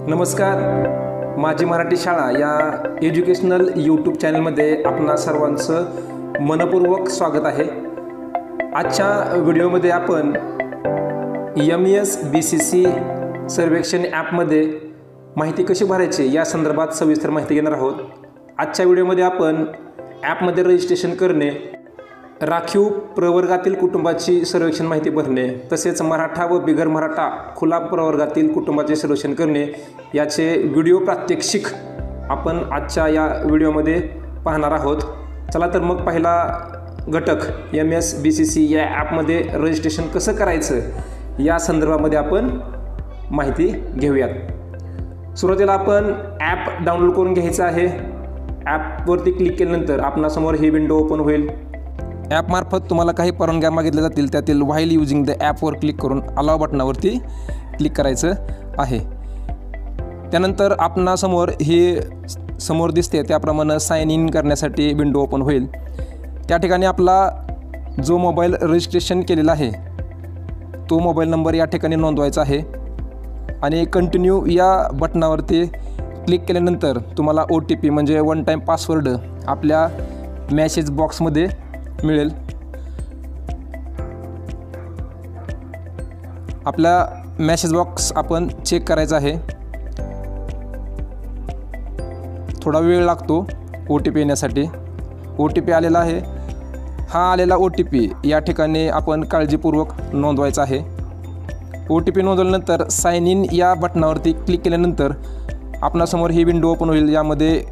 नमस्कार. माझी मराठी शाळा या एज्युकेशनल यूट्यूब चॅनलमध्ये आपणा सर्वांचं मनपूर्वक स्वागत आहे. आजच्या व्हिडिओमध्ये आपण MES BCC सर्वेक्षण ॲपमध्ये माहिती कशी भरायची या संदर्भात सविस्तर माहिती घेणार आहोत. आजच्या व्हिडिओमध्ये आपण ॲपमध्ये रजिस्ट्रेशन करणे, राखीव प्रवर्गातील कुटुंबाची सर्वेक्षण माहिती भरणे, तसेच मराठा व बिगर मराठा खुला प्रवर्गातील कुटुंबाचे सर्वेक्षण करणे याचे व्हिडिओ प्रात्यक्षिक आपण आजच्या या व्हिडिओमध्ये पाहणार आहोत. चला तर मग पहिला घटक MES BCC या ॲपमध्ये रजिस्ट्रेशन कसं करायचं या संदर्भामध्ये आपण माहिती घेऊयात. सुरुवातीला आपण ॲप डाउनलोड करून घ्यायचं आहे. ॲपवरती क्लिक केल्यानंतर आपणासमोर ही विंडो ओपन होईल. ॲपमार्फत तुम्हाला काही परवानग्या मागितल्या जातील. त्यातील व्हाईल यूजिंग द ॲपवर क्लिक करून अलाव बटनावरती क्लिक करायचं आहे. त्यानंतर आपणासमोर ही समोर दिसते त्याप्रमाणे साइन इन करण्यासाठी विंडो ओपन होईल. त्या ठिकाणी आपला जो मोबाईल रजिस्ट्रेशन केलेला आहे तो मोबाईल नंबर या ठिकाणी नोंदवायचा आहे आणि कंटिन्यू या बटनावरती क्लिक केल्यानंतर तुम्हाला OTP म्हणजे वन टाईम पासवर्ड आपल्या मॅसेज बॉक्समध्ये मिळेल. आपला मॅसेज बॉक्स आपण चेक करायचा आहे. थोडा वेळ लागतो OTP येण्यासाठी. OTP आलेला आहे. हा आलेला OTP या ठिकाणी आपण काळजीपूर्वक नोंदवायचा आहे. OTP नोंदवल्यानंतर साइन इन या बटनावरती क्लिक केल्यानंतर आपणासमोर ही विंडो ओपन होईल. यामध्ये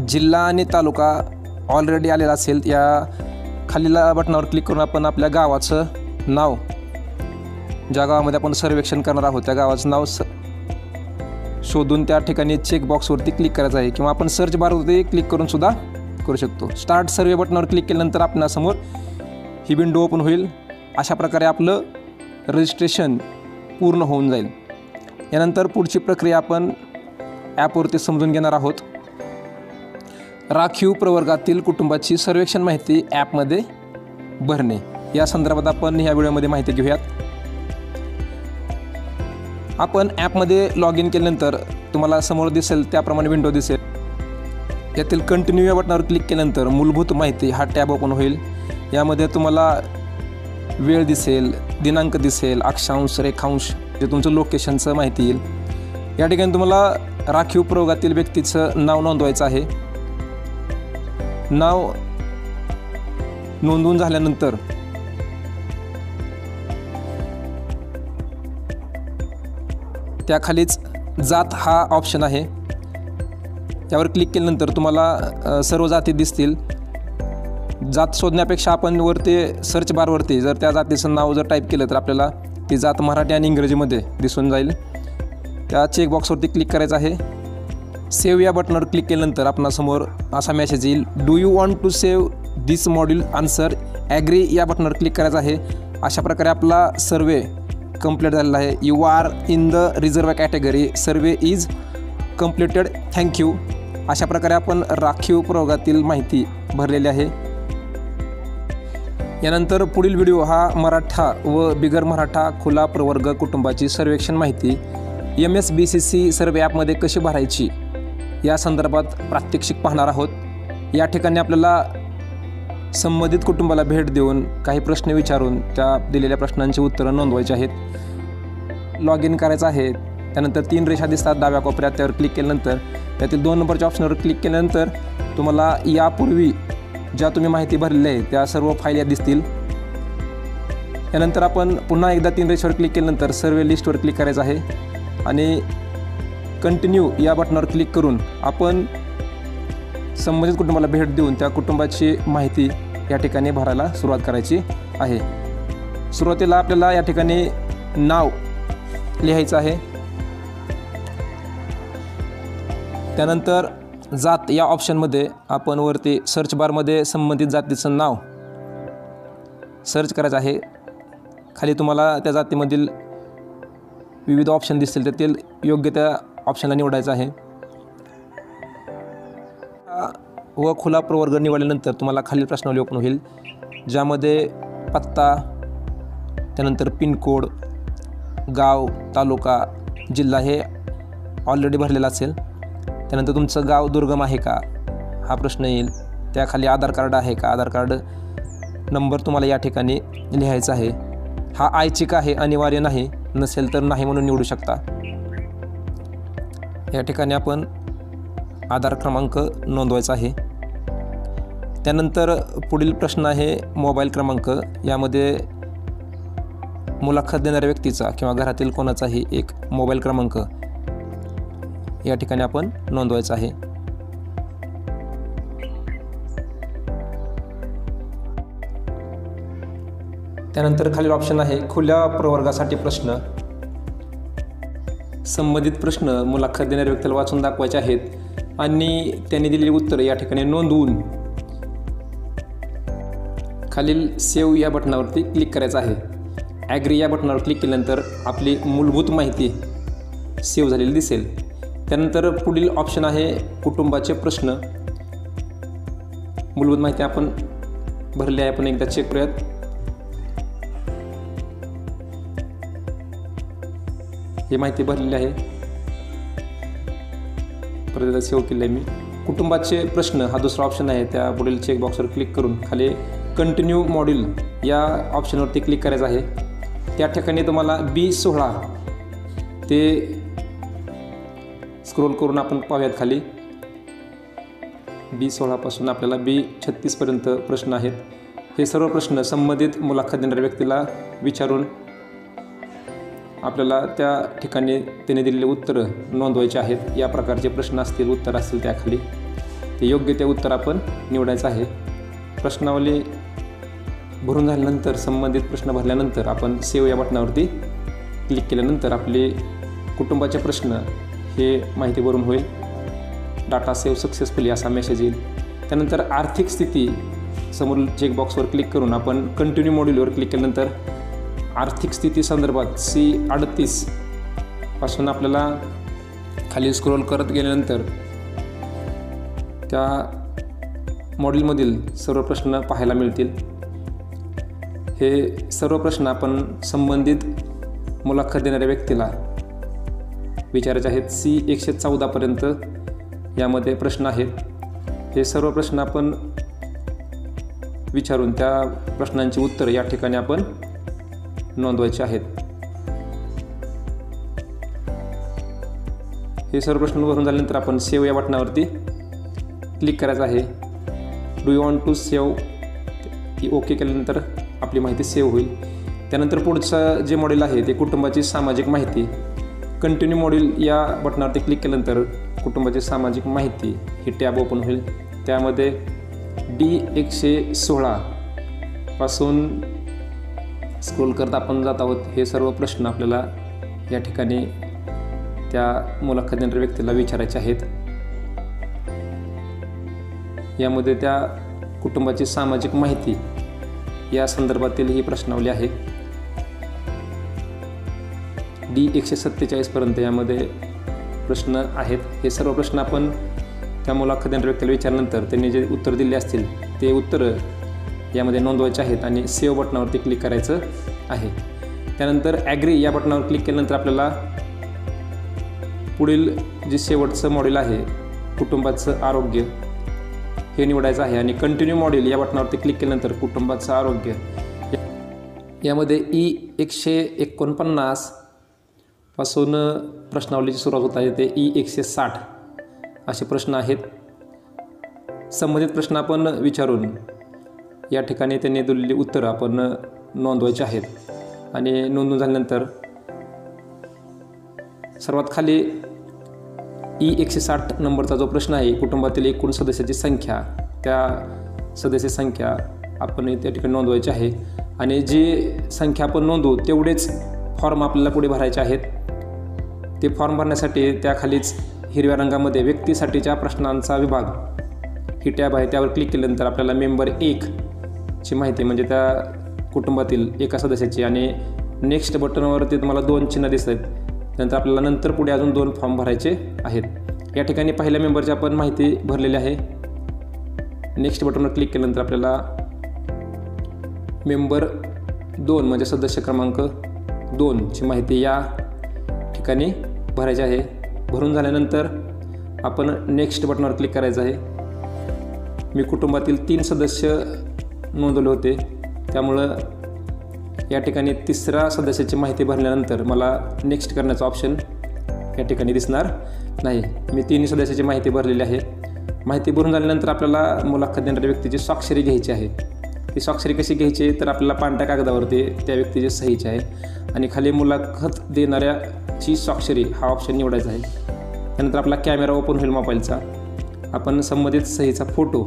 जिल्हा आणि तालुका ऑलरेडी आलेला असेल. या खालील बटनावर क्लिक करून आपण आपल्या गावाचं नाव, ज्या गावामध्ये आपण सर्वेक्षण करणार आहोत त्या गावाचं नाव शोधून त्या ठिकाणी चेकबॉक्सवरती क्लिक करायचं आहे किंवा आपण सर्च बारवरती क्लिक करून सुद्धा करू शकतो. स्टार्ट सर्वे बटनावर क्लिक केल्यानंतर आपणासमोर ही विंडो ओपन होईल. अशा प्रकारे आपलं रजिस्ट्रेशन पूर्ण होऊन जाईल. यानंतर पुढची प्रक्रिया आपण ॲपवरती समजून घेणार आहोत. राखीव प्रवर्गातील कुटुंबाची सर्वेक्षण माहिती ॲपमध्ये भरणे या संदर्भात आपण ह्या व्हिडिओमध्ये माहिती घेऊयात. आपण ॲपमध्ये लॉग इन केल्यानंतर तुम्हाला समोर दिसेल त्याप्रमाणे विंडो दिसेल. यातील कंटिन्यू या बटनावर क्लिक केल्यानंतर मूलभूत माहिती हा टॅब ओपन होईल. यामध्ये तुम्हाला वेळ दिसेल, दिनांक दिसेल, अक्षांश, रेखांश जे तुमचं लोकेशनचं माहिती येईल. या ठिकाणी तुम्हाला राखीव प्रवर्गातील व्यक्तीचं नाव नोंदवायचं आहे. नाव नोंदवून झाल्यानंतर त्याखालीच जात हा ऑप्शन आहे. त्यावर क्लिक केल्यानंतर तुम्हाला सर्व जाती दिसतील. जात शोधण्यापेक्षा आपण वरती सर्च बारवरती जर त्या जातीचं नाव जर टाईप केलं तर आपल्याला ती जात मराठी आणि इंग्रजीमध्ये दिसून जाईल. त्या चेकबॉक्सवरती क्लिक करायचं आहे. सेव्ह या बटनावर क्लिक केल्यानंतर आपणासमोर असा मेसेज येईल, do you want to save this module answer agree या बटनावर क्लिक करायचं आहे. अशा प्रकारे आपला सर्वे कंप्लीट झालेला आहे. You are in the reserve category, survey is completed, thank you. अशा प्रकारे आपण राखीव प्रवर्गातील माहिती भरलेली आहे. यानंतर पुढील व्हिडिओ हा मराठा व बिगर मराठा खुला प्रवर्ग कुटुंबाची सर्वेक्षण माहिती MES BCC सर्वे ॲपमध्ये कशी भरायची या संदर्भात प्रात्यक्षिक पाहणार आहोत. या ठिकाणी आपल्याला संबंधित कुटुंबाला भेट देऊन काही प्रश्न विचारून त्या दिलेल्या प्रश्नांची उत्तरं नोंदवायची आहेत. लॉग इन करायचं आहे. त्यानंतर 3 रेषा दिसतात डाव्या कोपऱ्यात. त्यावर क्लिक केल्यानंतर त्यातील 2 नंबरच्या ऑप्शनवर क्लिक केल्यानंतर तुम्हाला यापूर्वी ज्या तुम्ही माहिती भरलेली आहे त्या सर्व फाईल या दिसतील. यानंतर आपण पुन्हा एकदा 3 रेषेवर क्लिक केल्यानंतर सर्वे लिस्टवर क्लिक करायचं आहे आणि कंटिन्यू या बटनावर क्लिक करून आपण संबंधित कुटुंबाला भेट देऊन त्या कुटुंबाची माहिती या ठिकाणी भरायला सुरुवात करायची आहे. सुरुवातीला आपल्याला या ठिकाणी नाव लिहायचं आहे. त्यानंतर जात या ऑप्शनमध्ये आपण वरती सर्च बारमध्ये संबंधित जातीचं नाव सर्च करायचं आहे. खाली तुम्हाला त्या जातीमधील विविध ऑप्शन दिसतील. त्यातील योग्य त्या ऑप्शनला निवडायचं आहे. व खुला प्रवर्ग निवडल्यानंतर तुम्हाला खालील प्रश्नावली ओपन होईल, ज्यामध्ये पत्ता, त्यानंतर पिनकोड, गाव, तालुका, जिल्हा हे ऑलरेडी भरलेला असेल. त्यानंतर तुमचं गाव दुर्गम आहे का हा प्रश्न येईल. त्याखाली आधार कार्ड आहे का, आधार कार्ड नंबर तुम्हाला या ठिकाणी लिहायचा आहे. हा ऐच्छिक आहे, अनिवार्य नाही. नसेल तर नाही म्हणून निवडू शकता. या ठिकाणी आपण आधार क्रमांक नोंदवायचा आहे. त्यानंतर पुढील प्रश्न आहे मोबाईल क्रमांक. यामध्ये मुलाखत देणाऱ्या व्यक्तीचा किंवा घरातील कोणाचाही एक मोबाईल क्रमांक या ठिकाणी आपण नोंदवायचा आहे. त्यानंतर खालील ऑप्शन आहे खुल्या प्रवर्गासाठी प्रश्न. संबंधित प्रश्न मुलाखत देणाऱ्या व्यक्तीला वाचून दाखवायचे आहेत आणि त्यांनी दिलेली उत्तरं या ठिकाणी नोंदवून खालील सेव्ह या बटनावरती क्लिक करायचं आहे. ॲग्री या बटनावर क्लिक केल्यानंतर आपली मूलभूत माहिती सेव्ह झालेली दिसेल. त्यानंतर पुढील ऑप्शन आहे कुटुंबाचे प्रश्न. मूलभूत माहिती आपण भरली आहे, आपण एकदा चेक करूयात. ही माहिती भरलेली आहे, परत एकदा सेव्ह केली आहे मी. कुटुंबाचे प्रश्न हा दुसरा ऑप्शन आहे. त्या पुढील चेकबॉक्सवर क्लिक करून खाली कंटिन्यू मॉड्यूल या ऑप्शनवरती क्लिक करायचं आहे. त्या ठिकाणी तुम्हाला B16 ते स्क्रोल करून आपण पाहूयात. खाली B16 पासून आपल्याला B36 पर्यंत प्रश्न आहेत. हे सर्व प्रश्न संबंधित मुलाखत देणाऱ्या व्यक्तीला विचारून आपल्याला त्या ठिकाणी त्याने दिलेले उत्तरं नोंदवायचे आहेत. या प्रकारचे प्रश्न असतील, उत्तर असतील त्याखाली ते योग्य ते उत्तर आपण निवडायचं आहे. प्रश्नावली भरून झाल्यानंतर संबंधित प्रश्न भरल्यानंतर आपण सेव्ह या बटनावरती क्लिक केल्यानंतर आपले कुटुंबाचे प्रश्न हे माहिती भरून होईल. डाटा सेव्ह सक्सेसफुली असा मेसेज येईल. त्यानंतर आर्थिक स्थिती समोर चेकबॉक्सवर क्लिक करून आपण कंटिन्यू मॉड्यूलवर क्लिक केल्यानंतर आर्थिक स्थिती संदर्भात C38 पासून आपल्याला खाली स्क्रोल करत गेल्यानंतर त्या मॉड्यूलमधील सर्व प्रश्न पाहायला मिळतील. हे सर्व प्रश्न आपण संबंधित मुलाखत देणाऱ्या व्यक्तीला विचारायचे आहेत. C114 पर्यंत यामध्ये प्रश्न आहेत. हे सर्व प्रश्न आपण विचारून त्या प्रश्नांची उत्तरं या ठिकाणी आपण नोंदवायचे आहेत. हे सर्व प्रश्न भरून झाल्यानंतर आपण सेव्ह या बटनावरती क्लिक करायचं आहे. Do you want to save okay केल्यानंतर आपली माहिती सेव्ह होईल. त्यानंतर पुढचं जे मॉड्यूल आहे ते कुटुंबाची सामाजिक माहिती. कंटिन्यू मॉड्यूल या बटनावरती क्लिक केल्यानंतर कुटुंबाची सामाजिक माहिती ही टॅब ओपन होईल. त्यामध्ये D116 पासून स्क्रोल करत आपण जात आहोत. हे सर्व प्रश्न आपल्याला या ठिकाणी त्या मुलाखत देणाऱ्या व्यक्तीला विचारायचे आहेत. यामध्ये त्या कुटुंबाची सामाजिक माहिती या संदर्भातील ही प्रश्नावली आहे. D147 पर्यंत यामध्ये प्रश्न आहेत. हे सर्व प्रश्न आपण त्या मुलाखत देणाऱ्या व्यक्तीला विचारल्यानंतर त्यांनी जे उत्तर दिले असतील ते उत्तरं यामध्ये नोंदवायचे आहेत आणि सेव्ह बटनावरती क्लिक करायचं आहे. त्यानंतर ॲग्री या बटनावर क्लिक केल्यानंतर आपल्याला पुढील जे शेवटचं मॉड्यूल आहे कुटुंबाचं आरोग्य हे निवडायचं आहे आणि कंटिन्यू मॉड्यूल या बटनावरती क्लिक केल्यानंतर कुटुंबाचं आरोग्य यामध्ये E149 पासून प्रश्नावलीची सुरुवात होत आहे. ते E160 असे प्रश्न आहेत. संबंधित प्रश्न आपण विचारून या ठिकाणी त्यांनी दिलेली उत्तरं आपण नोंदवायची आहेत आणि नोंदवून झाल्यानंतर सर्वात खाली E160 नंबरचा जो प्रश्न आहे कुटुंबातील एकूण सदस्याची संख्या, त्या सदस्य संख्या आपण त्या ठिकाणी नोंदवायची आहे आणि जी संख्या आपण नोंदवू तेवढेच फॉर्म आपल्याला पुढे भरायचे आहेत. ते फॉर्म भरण्यासाठी त्याखालीच हिरव्या रंगामध्ये व्यक्तीसाठीच्या प्रश्नांचा विभाग ही टॅब आहे. त्यावर क्लिक केल्यानंतर आपल्याला मेंबर 1 ची माहिती म्हणजे त्या कुटुंबातील एका सदस्याची आणि नेक्स्ट बटनवरती तुम्हाला 2 चिन्ह दिसत आहेत. नंतर आपल्याला नंतर पुढे अजून 2 फॉर्म भरायचे आहेत. या ठिकाणी पहिल्या मेंबरची आपण माहिती भरलेली आहे. नेक्स्ट बटनवर क्लिक केल्यानंतर आपल्याला मेंबर 2 म्हणजे सदस्य क्रमांक 2 ची माहिती या ठिकाणी भरायची आहे. भरून झाल्यानंतर आपण नेक्स्ट बटनावर क्लिक करायचं आहे. मी कुटुंबातील 3 सदस्य नोंदवले होते, त्यामुळं या ठिकाणी 3रा सदस्याची माहिती भरल्यानंतर मला नेक्स्ट करण्याचा ऑप्शन या ठिकाणी दिसणार नाही. मी 3 सदस्याची माहिती भरलेली आहे. माहिती भरून झाल्यानंतर आपल्याला मुलाखत देणाऱ्या व्यक्तीची स्वाक्षरी घ्यायची आहे. ती स्वाक्षरी कशी घ्यायची तर आपल्याला पांढऱ्या कागदावरती त्या व्यक्तीची सहीची आहे आणि खाली मुलाखत देणाऱ्याची स्वाक्षरी हा ऑप्शन निवडायचा आहे. त्यानंतर आपला कॅमेरा ओपन होईल मोबाईलचा. आपण संबंधित सहीचा फोटो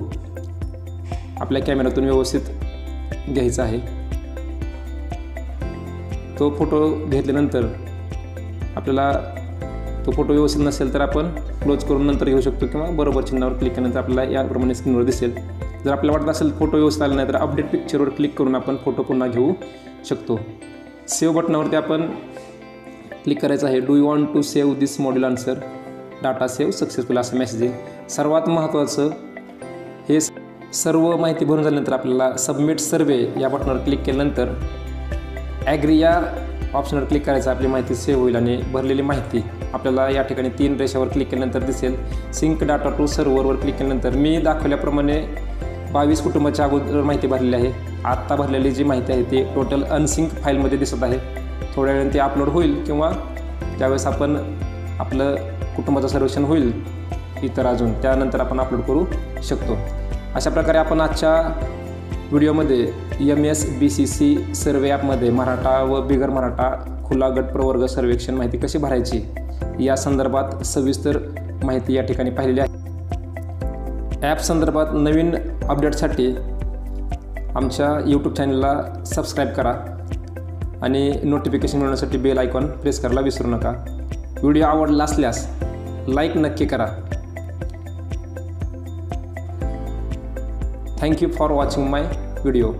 आपल्या कॅमेऱ्यातून व्यवस्थित घ्यायचा आहे. तो फोटो घेतल्यानंतर आपल्याला तो फोटो व्यवस्थित नसेल तर आपण क्लोज करून नंतर घेऊ शकतो किंवा बरोबर चिन्हावर क्लिक केल्यानंतर आपल्याला याप्रमाणे स्क्रीनवर दिसेल. जर आपल्याला वाटत असेल फोटो व्यवस्थित आला नाही तर अपडेट पिक्चरवर क्लिक करून आपण फोटो पुन्हा घेऊ शकतो. सेव्ह बटनावरती आपण क्लिक करायचं आहे. Do you want to save this module answer, data save successful असा मेसेज येईल. सर्वात महत्त्वाचं हे सर्व माहिती भरून झाल्यानंतर आपल्याला सबमिट सर्वे या बटनावर क्लिक केल्यानंतर ॲग्री या ऑप्शनवर क्लिक करायचं. आपली माहिती सेव्ह होईल आणि भरलेली माहिती आपल्याला या ठिकाणी 3 रेषावर क्लिक केल्यानंतर दिसेल. सिंक डाटा टू सर्व्हरवर क्लिक केल्यानंतर मी दाखवल्याप्रमाणे 22 कुटुंबाच्या अगोदर माहिती भरलेली आहे. आत्ता भरलेली जी माहिती आहे ती टोटल अनसिंक फाईलमध्ये दिसत आहे. थोड्या वेळाने ते अपलोड होईल किंवा त्यावेळेस आपण आपलं कुटुंबाचं सर्वेक्षण होईल इतर अजून त्यानंतर आपण अपलोड करू शकतो. अशा प्रकारे आपण आजच्या व्हिडिओमध्ये MSBCC सर्वे ॲपमध्ये मराठा व बिगर मराठा खुला गट प्रवर्ग सर्वेक्षण माहिती कशी भरायची या संदर्भात सविस्तर माहिती या ठिकाणी पाहिलेली आहे. ॲप संदर्भात नवीन अपडेटसाठी आमच्या यूट्यूब चॅनलला सबस्क्राईब करा आणि नोटिफिकेशन मिळवण्यासाठी बेल आयकॉन प्रेस करायला विसरू नका. व्हिडिओ आवडला असल्यास लाईक नक्की करा. Thank you for watching my video.